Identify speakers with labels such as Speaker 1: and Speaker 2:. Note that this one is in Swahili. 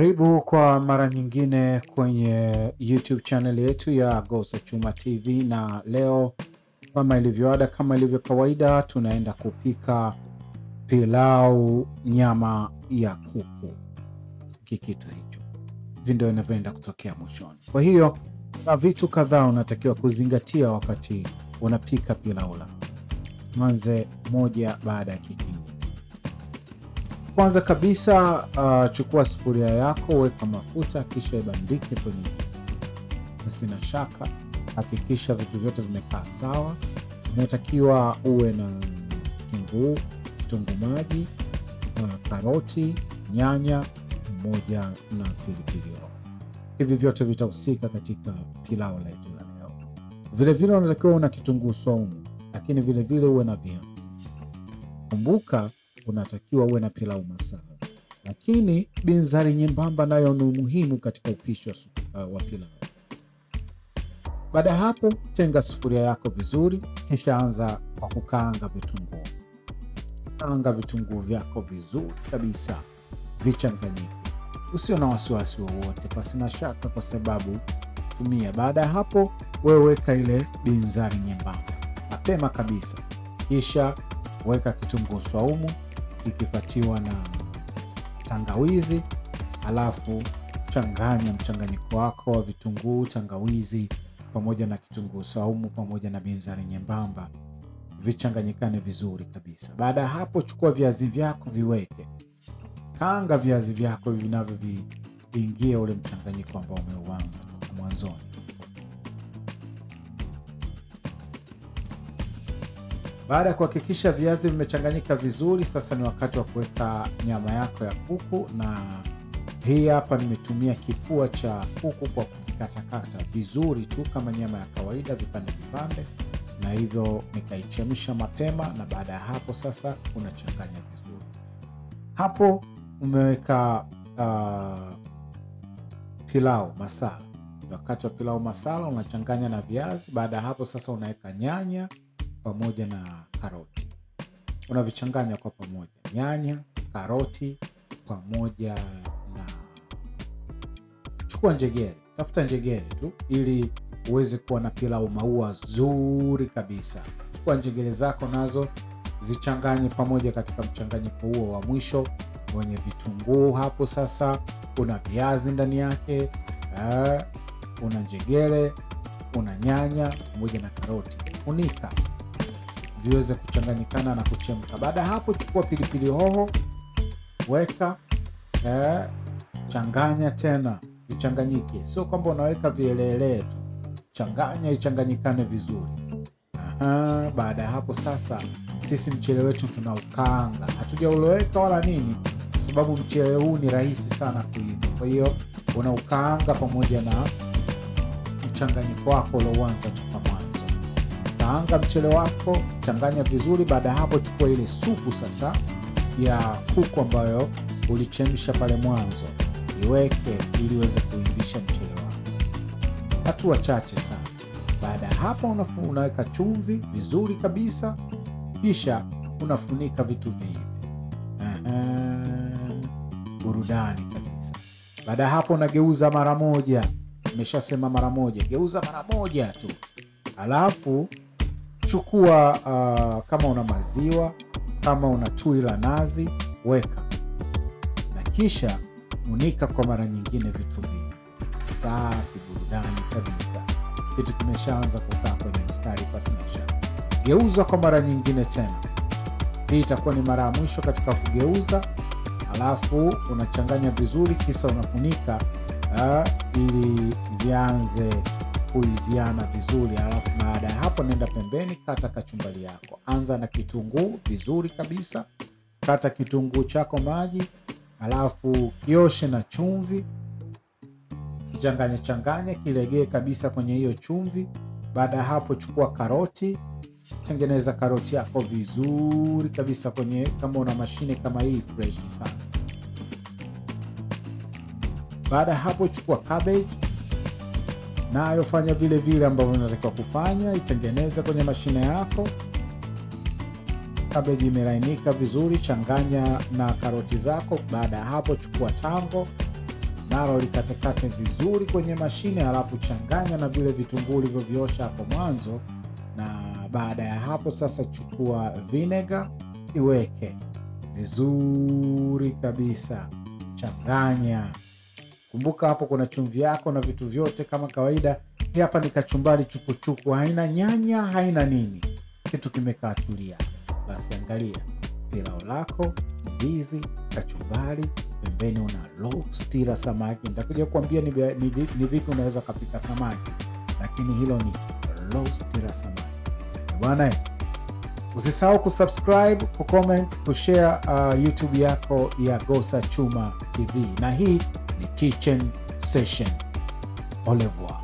Speaker 1: Karibu kwa mara nyingine kwenye YouTube channel yetu ya Gosa Chuma TV, na leo kama ilivyoada, kama ilivyo kawaida, tunaenda kupika pilau nyama ya kuku. Kikitu hicho ndio inavyoenda kutokea mwishoni. Kwa hiyo na vitu kadhaa unatakiwa kuzingatia wakati unapika pilau la. Manze moja baada ya kingine. Kwanza kabisa chukua sufuria yako, weka mafuta, kisha ibandike kwenye sina shaka. Hakikisha vitu vyote vimekaa sawa. Unatakiwa uwe na kitunguu maji, karoti, nyanya pamoja na pilipili hoho. Hivi vyote vitahusika katika pilau letu la leo. Vile vile unatakiwa una kitunguu saumu, lakini vile vile uwe na viazi. Kumbuka unatakiwa uwe na pilau masala, lakini binzari nyembamba nayo ni muhimu katika upishi wa pilau. Baada hapo, tenga sufuria yako vizuri, kisha anza kwa kukaanga vitunguu. Kaanga vitunguu vyako vizuri kabisa, vichanganyike. Usio na wasiwasi wowote, pasina shaka, kwa sababu tumia. Baada hapo, wewe weka ile binzari nyembamba mapema kabisa, kisha weka kitunguu saumu ikifuatiwa na tangawizi, alafu changanya mchanganyiko wako wa vitunguu, tangawizi pamoja na kitunguu saumu pamoja na binzari nyembamba, vichanganyikane vizuri kabisa. Baada hapo, chukua viazi vyako viweke. Kaanga viazi vyako vinavyo viingie ule mchanganyiko ambao umeuanza toka mwanzoni. Baada ya kuhakikisha viazi vimechanganyika vizuri, sasa ni wakati wa kuweka nyama yako ya kuku, na hii hapa nimetumia kifua cha kuku kwa kukikatakata vizuri tu kama nyama ya kawaida, vipande vipande, na hivyo nikaichemsha mapema. Na baada ya hapo sasa unachanganya vizuri. Hapo umeweka pilau masala. Wakati wa pilau masala unachanganya na viazi. Baada ya hapo sasa unaweka nyanya pamoja na karoti. Unavichanganya kwa pamoja, nyanya, karoti pamoja na chukua njegere. Tafuta njegere tu ili uweze kuwa na pilau maua zuri kabisa. Chukua njegere zako nazo zichanganye pamoja katika mchanganyiko huo wa mwisho wenye vitunguu. Hapo sasa una viazi ndani yake, una njegere, una nyanya pamoja na karoti. Funika viweze kuchanganyikana na kuchemka. Baada hapo, chukua pilipili hoho, weka, changanya tena, vichanganyike. Sio kwamba unaweka vielele tu, changanya ichanganyikane vizuri. Baada hapo sasa, sisi mchele wetu tunaukaanga. Hatujauloweka wala nini, kwa sababu mchele huu ni rahisi sana kuiva. Kwa hiyo unaukaanga pamoja na mchanganyiko wako ulioanza toka mwanzo. Kaanga mchele wako, changanya vizuri. Baada hapo, chukua ile supu sasa ya kuku ambayo ulichemsha pale mwanzo, iweke ili uweze kuivisha mchele wako. Hatua chache sana. Baada hapo unaweka chumvi vizuri kabisa, kisha unafunika vitu vivi. Burudani kabisa. Baada hapo unageuza mara moja. Nimeshasema mara moja, geuza mara moja tu. Alafu chukua kama una maziwa, kama una tui la nazi, weka. Na kisha unika kwa mara nyingine vitu vingi. Safi, burudani kabisa. Kitu kimeshaanza kukaa kwenye mstari pasina shaka. Geuza kwa mara nyingine tena. Hii itakuwa ni mara ya mwisho katika kugeuza. Alafu unachanganya vizuri, kisha unafunika ili vianze kuiviana vizuri. Alafu baada ya hapo, nenda pembeni, kata kachumbari yako. Anza na kitunguu vizuri kabisa. Kata kitunguu chako maji, alafu kioshe na chumvi. Changanya kilegee kabisa kwenye hiyo chumvi. Baada ya hapo, chukua karoti. Tengeneza karoti yako vizuri kabisa kwenye, kama una mashine kama hii, fresh sana. Baada hapo, chukua cabbage, nayo fanya vile vile ambavyo unatakiwa kufanya. Itengeneze kwenye mashine yako. Cabbage imelainika vizuri, changanya na karoti zako. Baada hapo, chukua tango, nalo likatekate vizuri kwenye mashine, alafu changanya na vile vitunguu ulivyoviosha hapo mwanzo. Na baada ya hapo sasa chukua vinegar, iweke vizuri kabisa, changanya. Kumbuka hapo kuna chumvi yako na vitu vyote kama kawaida. Hii hapa ni kachumbari chukuchuku, haina nyanya, haina nini, kitu kimekaa tulia. Basi angalia pilau lako, ndizi, kachumbari, pembeni una roast la samaki. Nitakuja kuambia ni vipi unaweza kupika samaki, lakini hilo ni roast la samaki bwana. Usisahau kusubscribe, kucomment, kushare YouTube yako ya Gosa Chuma TV. Na hii ni Kitchen Session. Au revoir.